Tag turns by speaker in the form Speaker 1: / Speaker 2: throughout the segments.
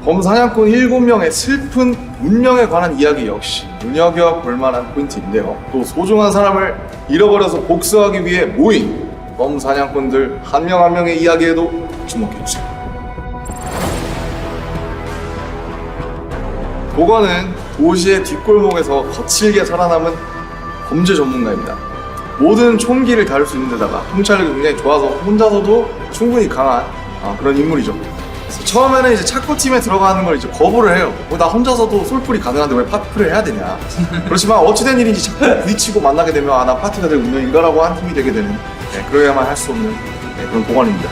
Speaker 1: 범 사냥꾼 7명의 슬픈 운명에 관한 이야기 역시 눈여겨볼 만한 포인트인데요. 또 소중한 사람을 잃어버려서 복수하기 위해 모인 범 사냥꾼들 한 명 한 명의 이야기에도 주목해주세요. 보건은 도시의 뒷골목에서 거칠게 살아남은 범죄 전문가입니다. 모든 총기를 다룰 수 있는 데다가 통찰력이 굉장히 좋아서 혼자서도 충분히 강한 그런 인물이죠. 그래서 처음에는 이제 차코팀에 들어가는 걸 이제 거부를 해요. 나 혼자서도 솔플이 가능한데 왜 파티를 해야 되냐. 그렇지만 어찌된 일인지 자꾸 부딪히고 만나게 되면 나 파티가 될 운명인가라고 한 팀이 되게 되는, 그래야만 할 수 없는 그런 보관입니다.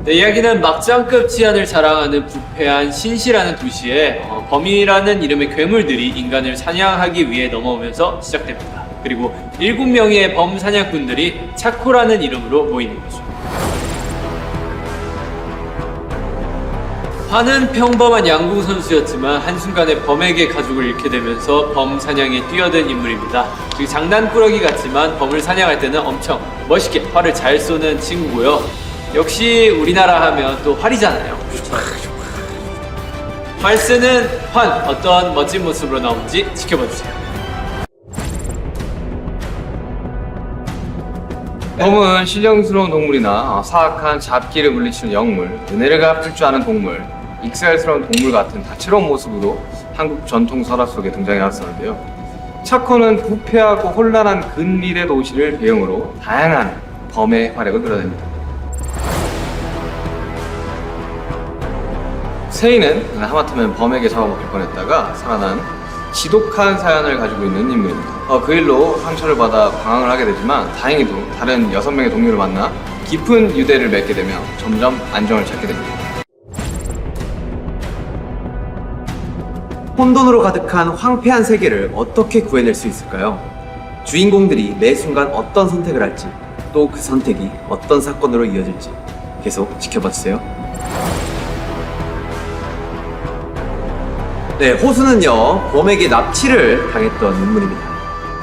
Speaker 2: 네, 이야기는 막장급 치안을 자랑하는 부패한 신시라는 도시에 범이라는 이름의 괴물들이 인간을 사냥하기 위해 넘어오면서 시작됩니다. 그리고 7명의 범 사냥꾼들이 차코라는 이름으로 모이는 거죠. 환은 평범한 양궁 선수였지만 한순간에 범에게 가족을 잃게 되면서 범 사냥에 뛰어든 인물입니다. 그 장난꾸러기 같지만 범을 사냥할 때는 엄청 멋있게 활을 잘 쏘는 친구고요. 역시 우리나라 하면 또 활이잖아요. 활 쓰는 환, 어떤 멋진 모습으로 나오는지 지켜봐주세요.
Speaker 3: 범은 신령스러운 동물이나 사악한 잡기를 물리치는 영물, 은혜를 갚을 줄 아는 동물, 익살스러운 동물 같은 다채로운 모습으로 한국 전통 설화 속에 등장해왔었는데요. 차코는 부패하고 혼란한 근미래 도시를 배경으로 다양한 범의 활약을 드러냅니다. 세인은 하마터면 범에게 잡아먹힐 뻔했다가 살아난 지독한 사연을 가지고 있는 인물입니다. 그 일로 상처를 받아 방황을 하게 되지만 다행히도 다른 6명의 동료를 만나 깊은 유대를 맺게 되며 점점 안정을 찾게 됩니다.
Speaker 4: 혼돈으로 가득한 황폐한 세계를 어떻게 구해낼 수 있을까요? 주인공들이 매 순간 어떤 선택을 할지, 또 그 선택이 어떤 사건으로 이어질지 계속 지켜봐주세요. 네, 호수는요, 범에게 납치를 당했던 인물입니다.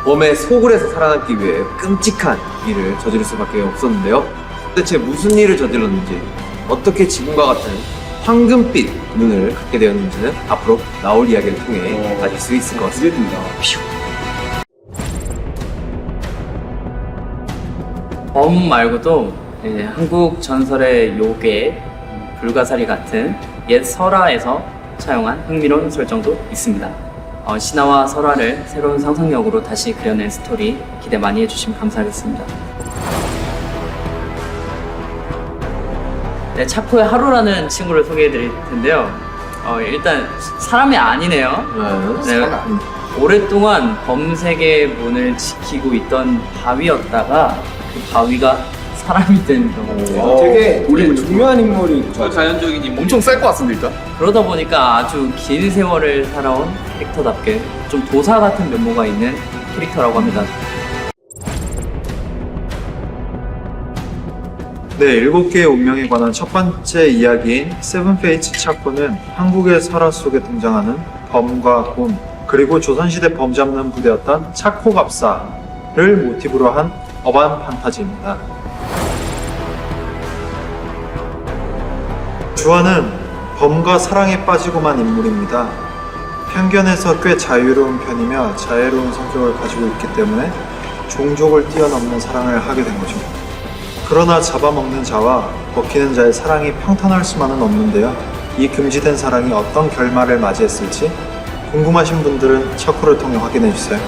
Speaker 4: 범의 소굴에서 살아남기 위해 끔찍한 일을 저지를 수밖에 없었는데요. 대체 무슨 일을 저질렀는지, 어떻게 지금과 같은 황금빛 눈을 갖게 되었는지는 앞으로 나올 이야기를 통해 아실 수 있을 것 같습니다.
Speaker 5: 범 말고도 한국 전설의 요괴, 불가사리 같은 옛 설화에서 차용한 흥미로운 설정도 있습니다. 신화와 설화를 새로운 상상력으로 다시 그려낸 스토리 기대 많이 해주시면 감사하겠습니다. 네, 차코의 하루라는 친구를 소개해드릴 텐데요. 일단 사람이 아니네요. 네, 오랫동안 범세계의 문을 지키고 있던 바위였다가 그 바위가 사람이 된 경우.
Speaker 3: 되게 중요한 인물이
Speaker 2: 자연적인 인물.
Speaker 1: 엄청 쌀 것 같습니다, 일단.
Speaker 5: 그러다 보니까 아주 긴 세월을 살아온 캐릭터답게 좀 도사 같은 면모가 있는 캐릭터라고 합니다.
Speaker 6: 네, 7개의 운명에 관한 첫 번째 이야기인 세븐 페이츠 차코는 한국의 설화 속에 등장하는 범과 곰, 그리고 조선시대 범 잡는 부대였던 차코갑사를 모티브로 한 어반 판타지입니다. 주화는 범과 사랑에 빠지고만 인물입니다. 편견에서 꽤 자유로운 편이며 자애로운 성격을 가지고 있기 때문에 종족을 뛰어넘는 사랑을 하게 된 거죠. 그러나 잡아먹는 자와 먹히는 자의 사랑이 평탄할 수만은 없는데요. 이 금지된 사랑이 어떤 결말을 맞이했을지 궁금하신 분들은 차코를 통해 확인해주세요.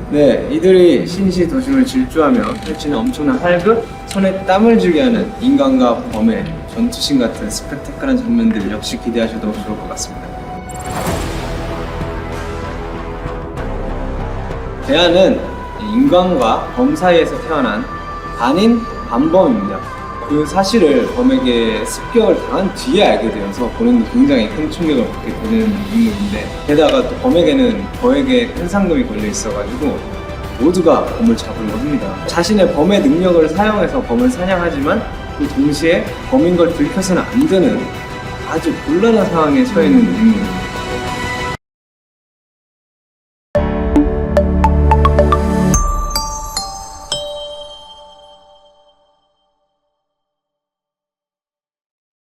Speaker 3: 네, 이들이 신시 도심을 질주하며 펼치는 엄청난 활극, 손에 땀을 쥐게 하는 인간과 범의 전투신 같은 스펙타클한 장면들 역시 기대하셔도 좋을 것 같습니다. 대안은 인간과 범 사이에서 태어난 반인 반범입니다. 그 사실을 범에게 습격을 당한 뒤에 알게 되어서 본인도 굉장히 큰 충격을 받게 되는 인물인데, 게다가 또 범에게는 거액의 큰 상금이 걸려 있어가지고 모두가 범을 잡으려고 합니다. 자신의 범의 능력을 사용해서 범을 사냥하지만 그 동시에 범인 걸 들켜서는 안 되는 아주 곤란한 상황에 처해 있는 인물입니다.